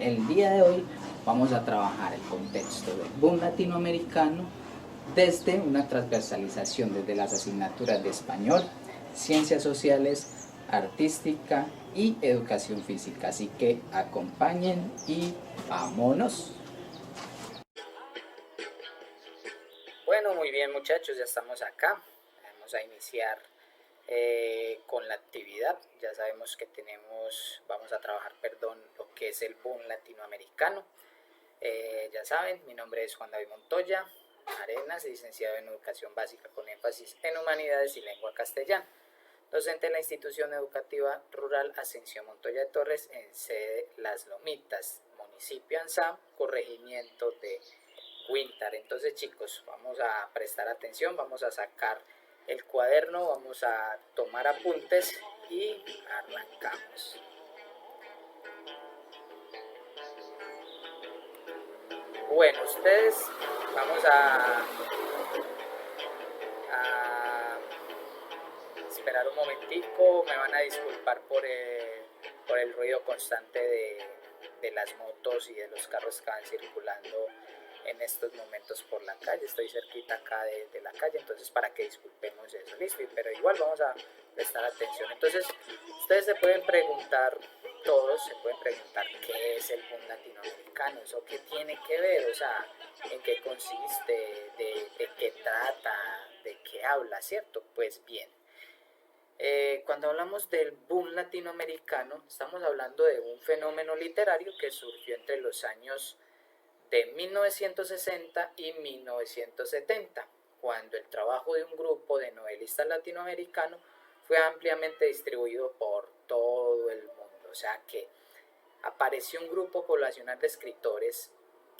El día de hoy vamos a trabajar el contexto del boom latinoamericano desde una transversalización desde las asignaturas de español, ciencias sociales, artística y educación física. Así que acompañen y vámonos. Bueno, muy bien muchachos, ya estamos acá. Vamos a iniciar con la actividad. Ya sabemos que vamos a trabajar, lo que es el boom latinoamericano. Ya saben, mi nombre es Juan David Montoya Arenas, licenciado en Educación Básica con énfasis en Humanidades y Lengua Castellana, docente en la institución educativa rural Ascensión Montoya de Torres en sede Las Lomitas, municipio Anzá, corregimiento de Huíntar. Entonces chicos, vamos a prestar atención, vamos a sacar el cuaderno, vamos a tomar apuntes y arrancamos. Bueno, ustedes vamos a esperar un momentico, me van a disculpar por el ruido constante de las motos y de los carros que van circulando en estos momentos por la calle. Estoy cerquita acá de la calle, entonces para que disculpemos eso, listo, pero igual vamos a prestar atención. Entonces ustedes se pueden preguntar, todos se pueden preguntar qué es el boom latinoamericano, eso qué tiene que ver, o sea, en qué consiste, de qué trata, de qué habla, ¿cierto? Pues bien, cuando hablamos del boom latinoamericano, estamos hablando de un fenómeno literario que surgió entre los años de 1960 y 1970, cuando el trabajo de un grupo de novelistas latinoamericanos fue ampliamente distribuido por todo el mundo. O sea que apareció un grupo poblacional de escritores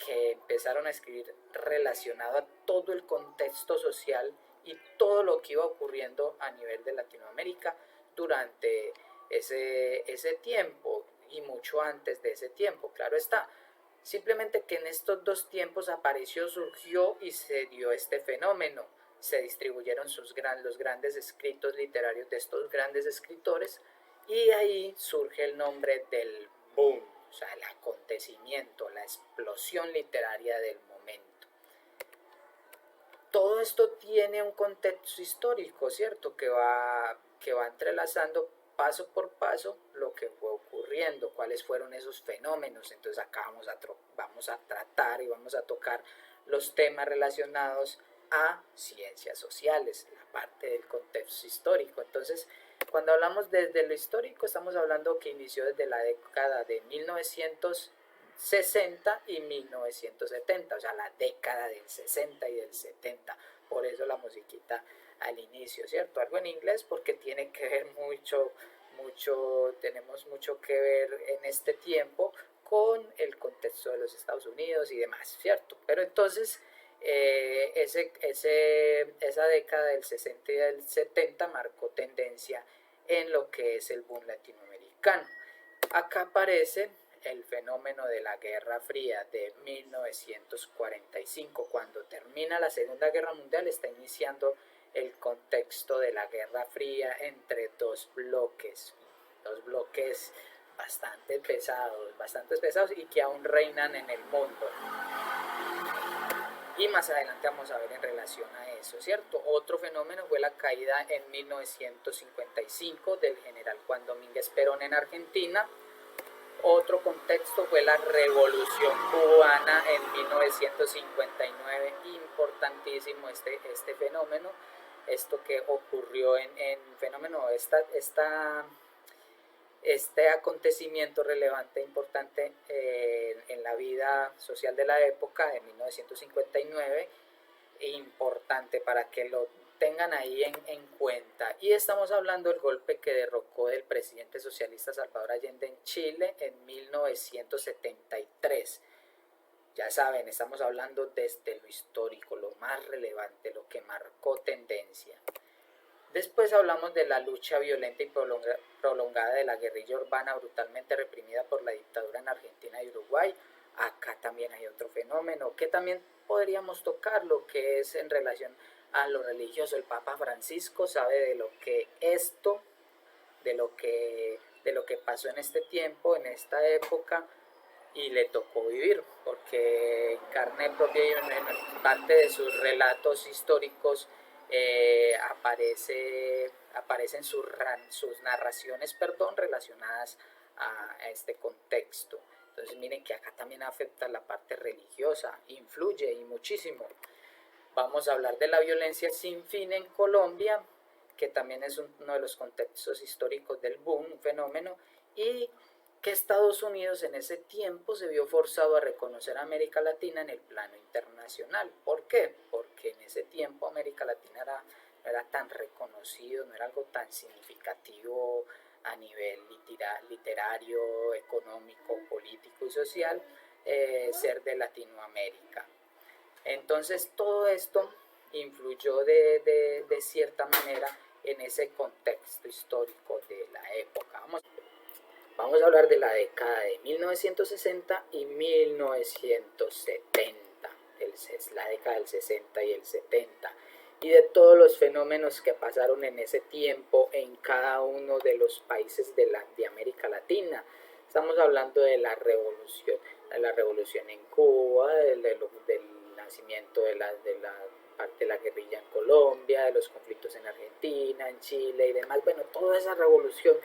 que empezaron a escribir relacionado a todo el contexto social y todo lo que iba ocurriendo a nivel de Latinoamérica durante ese tiempo y mucho antes de ese tiempo, claro está. Simplemente que en estos dos tiempos apareció, surgió y se dio este fenómeno. Se distribuyeron los grandes escritos literarios de estos grandes escritores y ahí surge el nombre del boom, o sea, el acontecimiento, la explosión literaria del momento. Todo esto tiene un contexto histórico, ¿cierto? Que va entrelazando paso por paso lo que fue ocurriendo, cuáles fueron esos fenómenos. Entonces acá vamos a tratar y vamos a tocar los temas relacionados a ciencias sociales, la parte del contexto histórico. Entonces, cuando hablamos desde lo histórico, estamos hablando que inició desde la década de 1960 y 1970, o sea, la década del 60 y del 70. Por eso la musiquita al inicio, ¿cierto? Algo en inglés porque tiene que ver tenemos mucho que ver en este tiempo con el contexto de los Estados Unidos y demás, ¿cierto? Pero entonces, esa década del 60 y del 70 marcó tendencia en lo que es el boom latinoamericano. Acá aparece el fenómeno de la Guerra Fría de 1945. Cuando termina la Segunda Guerra Mundial, está iniciando el contexto de la Guerra Fría entre dos bloques bastante pesados y que aún reinan en el mundo. Y más adelante vamos a ver en relación a eso, ¿cierto? Otro fenómeno fue la caída en 1955 del general Juan Domínguez Perón en Argentina. Otro contexto fue la Revolución Cubana en 1959, importantísimo este fenómeno, esto que ocurrió en fenómeno, este acontecimiento relevante, importante en la vida social de la época de 1959, importante para que lo tengan ahí en cuenta. Y estamos hablando del golpe que derrocó del presidente socialista Salvador Allende en Chile en 1973. Ya saben, estamos hablando desde lo histórico, lo más relevante, lo que marcó tendencia. Después hablamos de la lucha violenta y prolongada de la guerrilla urbana brutalmente reprimida por la dictadura en Argentina y Uruguay. Acá también hay otro fenómeno que también podríamos tocar, lo que es en relación a lo religioso. El Papa Francisco sabe de lo que de lo que pasó en este tiempo, en esta época, y le tocó vivir, porque en carne propia y en parte de sus relatos históricos aparecen sus narraciones, perdón, relacionadas a este contexto. Entonces miren que acá también afecta la parte religiosa, influye y muchísimo. Vamos a hablar de la violencia sin fin en Colombia, que también es uno de los contextos históricos del boom, un fenómeno, y que Estados Unidos en ese tiempo se vio forzado a reconocer a América Latina en el plano internacional. ¿Por qué? Porque en ese tiempo América Latina no era tan reconocido, no era algo tan significativo a nivel literario, económico, político y social, ser de Latinoamérica. Entonces todo esto influyó de cierta manera en ese contexto histórico de la época. Vamos a hablar de la década de 1960 y 1970, la década del 60 y el 70, y de todos los fenómenos que pasaron en ese tiempo en cada uno de los países de América Latina. Estamos hablando de la revolución en Cuba, del nacimiento de la parte de la guerrilla en Colombia, de los conflictos en Argentina, en Chile y demás. Bueno, toda esa revolución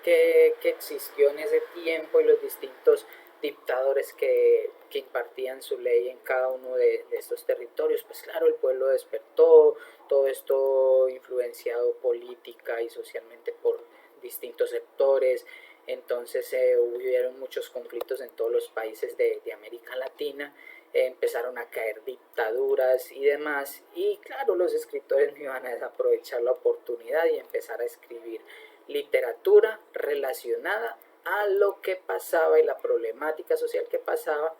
que existió en ese tiempo y los distintos dictadores que impartían su ley en cada uno de estos territorios. Pues claro, el pueblo despertó, todo esto influenciado política y socialmente por distintos sectores. Entonces hubieron muchos conflictos en todos los países de América Latina, empezaron a caer dictaduras y demás, y claro, los escritores no iban a desaprovechar la oportunidad y empezar a escribir literatura relacionada a lo que pasaba y la problemática social que pasaba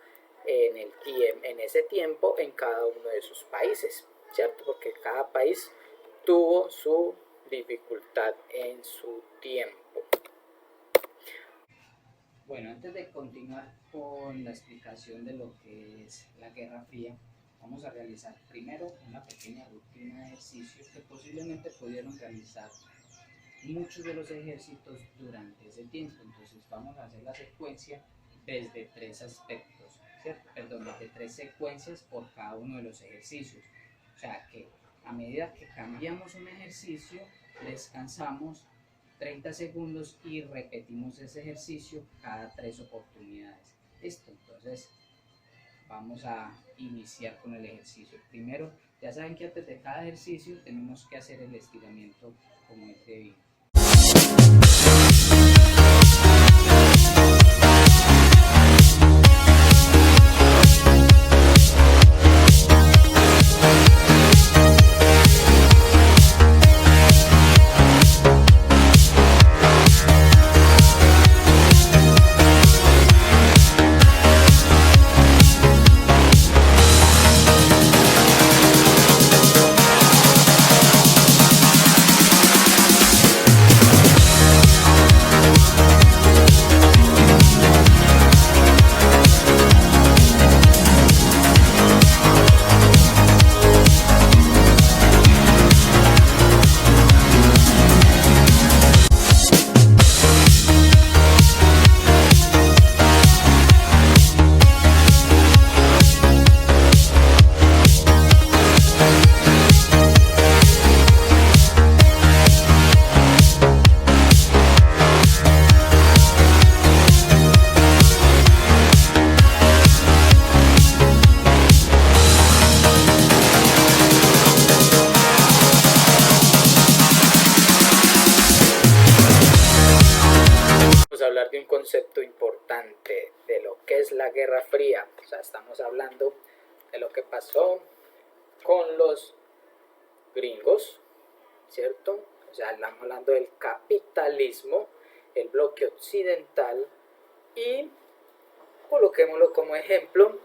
en ese tiempo en cada uno de sus países, ¿cierto? Porque cada país tuvo su dificultad en su tiempo. Bueno, antes de continuar con la explicación de lo que es la Guerra Fría, vamos a realizar primero una pequeña rutina de ejercicios que posiblemente pudieron realizar muchos de los ejércitos durante ese tiempo. Entonces vamos a hacer la secuencia desde tres aspectos, ¿cierto? Perdón, desde tres secuencias por cada uno de los ejercicios. O sea que a medida que cambiamos un ejercicio, descansamos 30 segundos y repetimos ese ejercicio cada 3 oportunidades. Listo, entonces vamos a iniciar con el ejercicio. Primero, ya saben que antes de cada ejercicio tenemos que hacer el estiramiento como es debido. Hablar de un concepto importante de lo que es la Guerra Fría. O sea, estamos hablando de lo que pasó con los gringos, ¿cierto? O sea, estamos hablando del capitalismo, el bloque occidental, y coloquémoslo como ejemplo,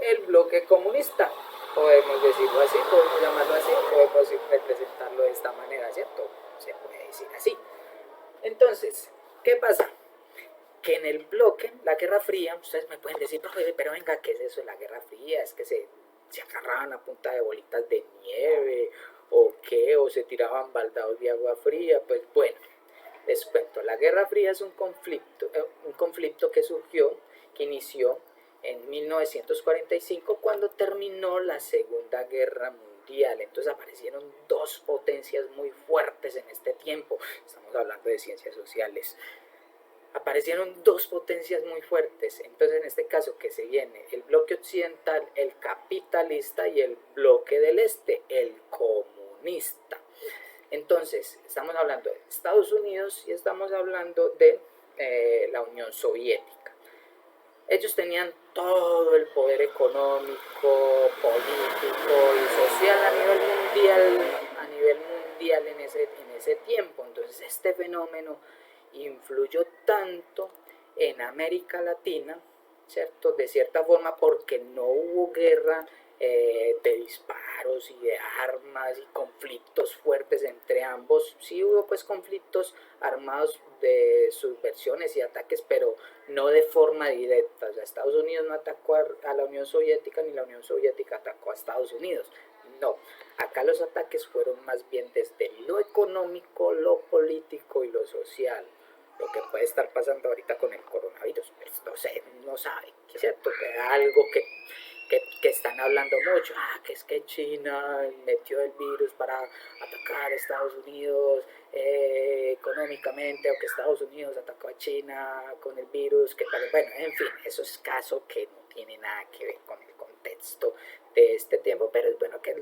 el bloque comunista. Podemos decirlo así, podemos llamarlo así, podemos representarlo de esta manera, ¿cierto? Se puede decir así. Entonces, ¿qué pasa? Que en el bloque, la Guerra Fría, ustedes me pueden decir, profe, pero venga, ¿qué es eso de la Guerra Fría? ¿Es que se agarraban a punta de bolitas de nieve? ¿O qué? ¿O se tiraban baldados de agua fría? Pues bueno, les cuento, la Guerra Fría es un conflicto que surgió que inició en 1945 cuando terminó la Segunda Guerra Mundial. Entonces aparecieron dos potencias muy fuertes en este tiempo. Estamos hablando de ciencias sociales. Aparecieron dos potencias muy fuertes. Entonces en este caso que se viene el bloque occidental, el capitalista, y el bloque del este, el comunista. Entonces estamos hablando de Estados Unidos y estamos hablando de la Unión Soviética. Ellos tenían todo el poder económico, político y social a nivel mundial en ese tiempo. Entonces este fenómeno influyó tanto en América Latina, ¿cierto? De cierta forma, porque no hubo guerra de disparos y de armas y conflictos fuertes entre ambos. Sí hubo pues conflictos armados de subversiones y ataques, pero no de forma directa. O sea, Estados Unidos no atacó a la Unión Soviética, ni la Unión Soviética atacó a Estados Unidos. No, acá los ataques fueron más bien desde lo económico, lo político y lo social. Lo que puede estar pasando ahorita con el coronavirus, pues no sé, no sabe, ¿cierto? Que algo que están hablando mucho, que es que China metió el virus para atacar a Estados Unidos económicamente, o que Estados Unidos atacó a China con el virus, bueno, en fin, eso es caso que no tiene nada que ver con el contexto de este tiempo, pero es bueno que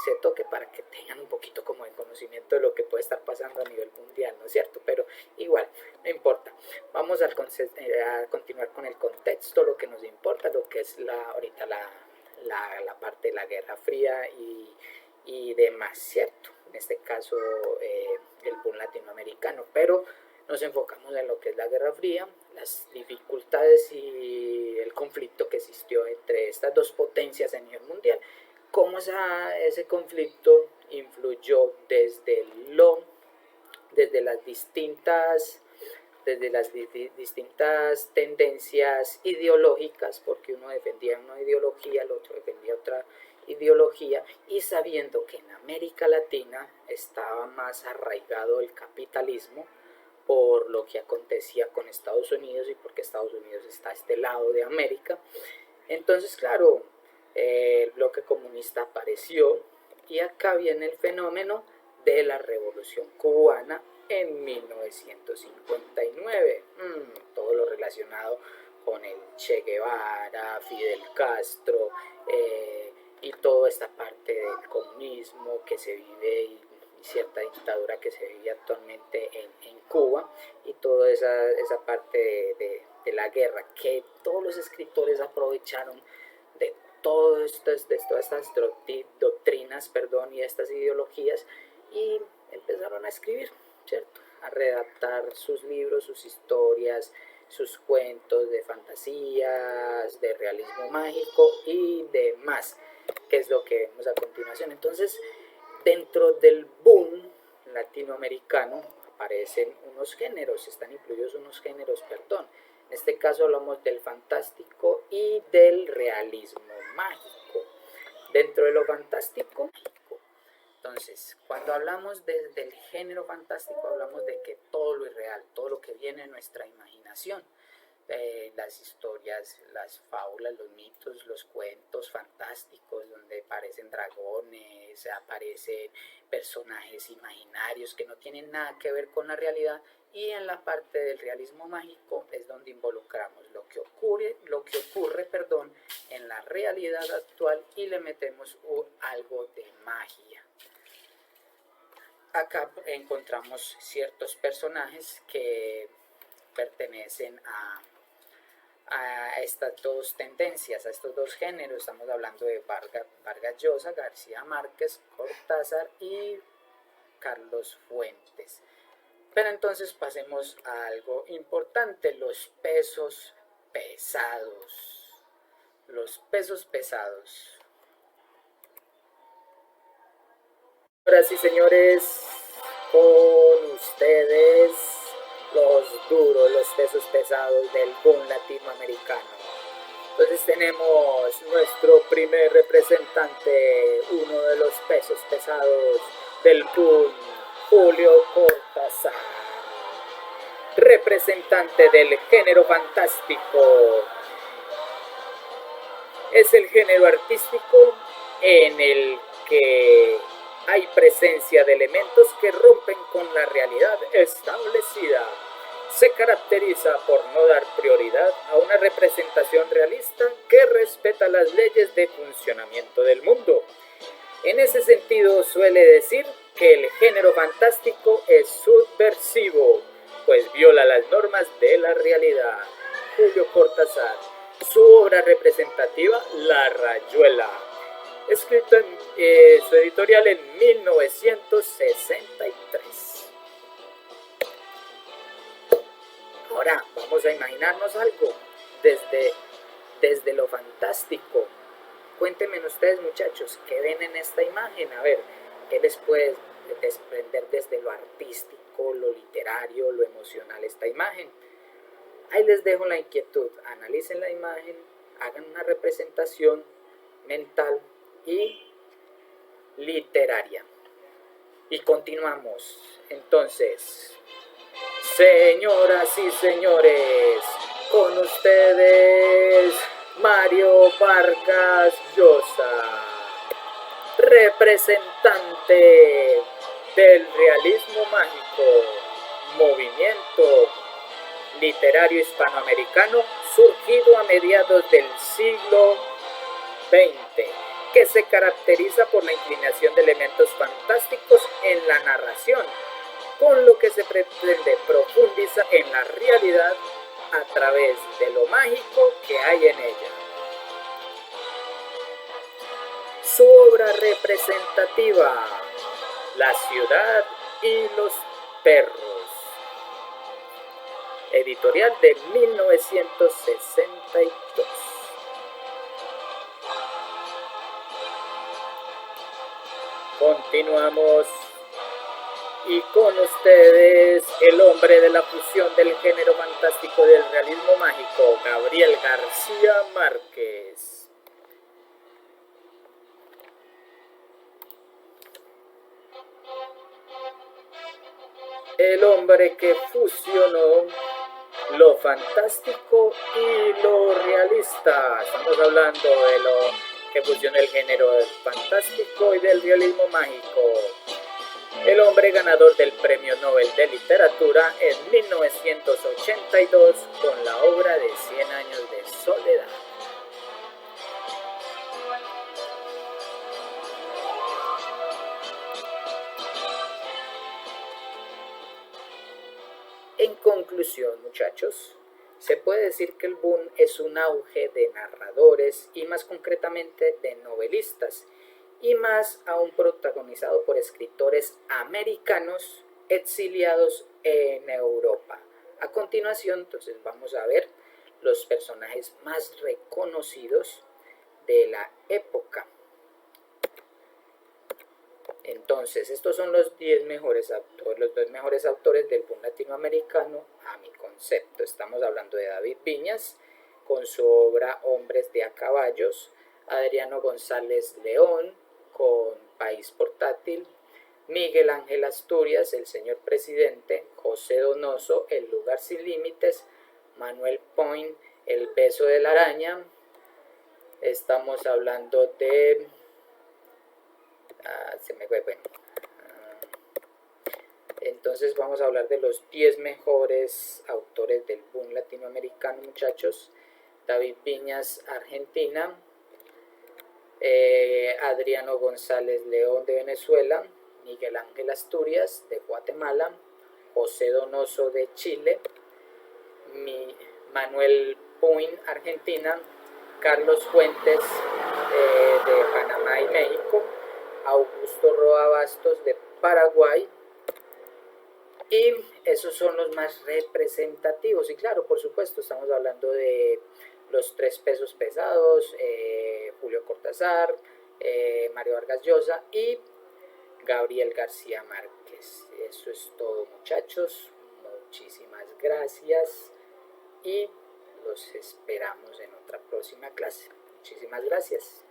se toque para que tengan un poquito como de conocimiento de lo que puede estar pasando a nivel mundial, ¿no es cierto? Pero igual, no importa. Vamos a continuar con el contexto, lo que nos importa, lo que es ahorita la parte de la Guerra Fría y demás, ¿cierto? En este caso, el boom latinoamericano, pero nos enfocamos en lo que es la Guerra Fría, las dificultades y el conflicto que existió entre estas dos potencias a nivel mundial, cómo ese conflicto influyó desde las distintas tendencias ideológicas, porque uno defendía una ideología, el otro defendía otra ideología, y sabiendo que en América Latina estaba más arraigado el capitalismo por lo que acontecía con Estados Unidos y porque Estados Unidos está a este lado de América. Entonces, claro, el bloque comunista apareció y acá viene el fenómeno de la Revolución Cubana en 1959. Todo lo relacionado con el Che Guevara, Fidel Castro y toda esta parte del comunismo que se vive y cierta dictadura que se vive actualmente en Cuba, y toda esa parte de la guerra que todos los escritores aprovecharon de todas estas doctrinas, y estas ideologías, y empezaron a escribir, ¿cierto? A redactar sus libros, sus historias, sus cuentos de fantasías, de realismo mágico y demás, que es lo que vemos a continuación. Entonces, dentro del boom latinoamericano aparecen unos géneros, están incluidos unos géneros, perdón. En este caso hablamos del fantástico y del realismo mágico. Dentro de lo fantástico, entonces, cuando hablamos del género fantástico, hablamos de que todo lo irreal, todo lo que viene de nuestra imaginación, las historias, las fábulas, los mitos, los cuentos fantásticos, donde aparecen dragones, aparecen personajes imaginarios que no tienen nada que ver con la realidad, y en la parte del realismo mágico es donde involucramos lo que ocurre, en la realidad actual, y le metemos algo de magia. Acá encontramos ciertos personajes que pertenecen a estas dos tendencias, a estos dos géneros. Estamos hablando de Vargas Llosa, García Márquez, Cortázar y Carlos Fuentes. Pero entonces pasemos a algo importante, los pesos pesados. Los pesos pesados. Ahora sí, señores, con ustedes los duros, los pesos pesados del boom latinoamericano. Entonces tenemos nuestro primer representante, uno de los pesos pesados del boom, Julio Cortázar. representante del género fantástico. Es el género artístico en el que hay presencia de elementos que rompen con la realidad establecida. Se caracteriza por no dar prioridad a una representación realista que respeta las leyes de funcionamiento del mundo. En ese sentido, suele decir que el género fantástico es subversivo, pues viola las normas de la realidad. Julio Cortázar. Su obra representativa, La Rayuela, escrito en su editorial en 1963. Ahora vamos a imaginarnos algo desde lo fantástico. Cuéntenme ustedes, muchachos, ¿qué ven en esta imagen? A ver, ¿qué les puede desprender desde lo artístico, lo literario, lo emocional esta imagen? Ahí les dejo la inquietud. Analicen la imagen, hagan una representación mental y literaria. Y continuamos. Entonces, señoras y señores, con ustedes Mario Vargas Llosa, representante del realismo mágico, movimiento literario hispanoamericano surgido a mediados del siglo XX, que se caracteriza por la inclinación de elementos fantásticos en la narración, con lo que se pretende profundizar en la realidad a través de lo mágico que hay en ella. Su obra representativa, La ciudad y los perros, editorial de 1962. Continuamos. Y con ustedes, el hombre de la fusión del género fantástico del realismo mágico, Gabriel García Márquez. El hombre que fusionó lo fantástico y lo realista. Estamos hablando de lo que fusiona el género fantástico y del realismo mágico. El hombre ganador del Premio Nobel de Literatura en 1982 con la obra de 100 años de soledad. En conclusión, muchachos, se puede decir que el boom es un auge de narradores y más concretamente de novelistas, y más aún protagonizado por escritores americanos exiliados en Europa. A continuación, entonces, vamos a ver los personajes más reconocidos de la época. Entonces, estos son los 10 mejores autores, los 2 mejores autores del boom latinoamericano a mi concepto. Estamos hablando de David Viñas con su obra Hombres de a Caballos, Adriano González León con País Portátil, Miguel Ángel Asturias, El Señor Presidente, José Donoso, El Lugar Sin Límites, Manuel Point, El Beso de la Araña. Estamos hablando de... Entonces vamos a hablar de los 10 mejores autores del boom latinoamericano, muchachos. David Viñas, Argentina. Adriano González León, de Venezuela. Miguel Ángel Asturias, de Guatemala. José Donoso, de Chile. Manuel Point, Argentina. Carlos Fuentes, de Panamá y México. Augusto Roa Bastos, de Paraguay. Y esos son los más representativos. Y claro, por supuesto, estamos hablando de los 3 pesos pesados, Julio Cortázar, Mario Vargas Llosa y Gabriel García Márquez. Eso es todo, muchachos. Muchísimas gracias y los esperamos en otra próxima clase. Muchísimas gracias.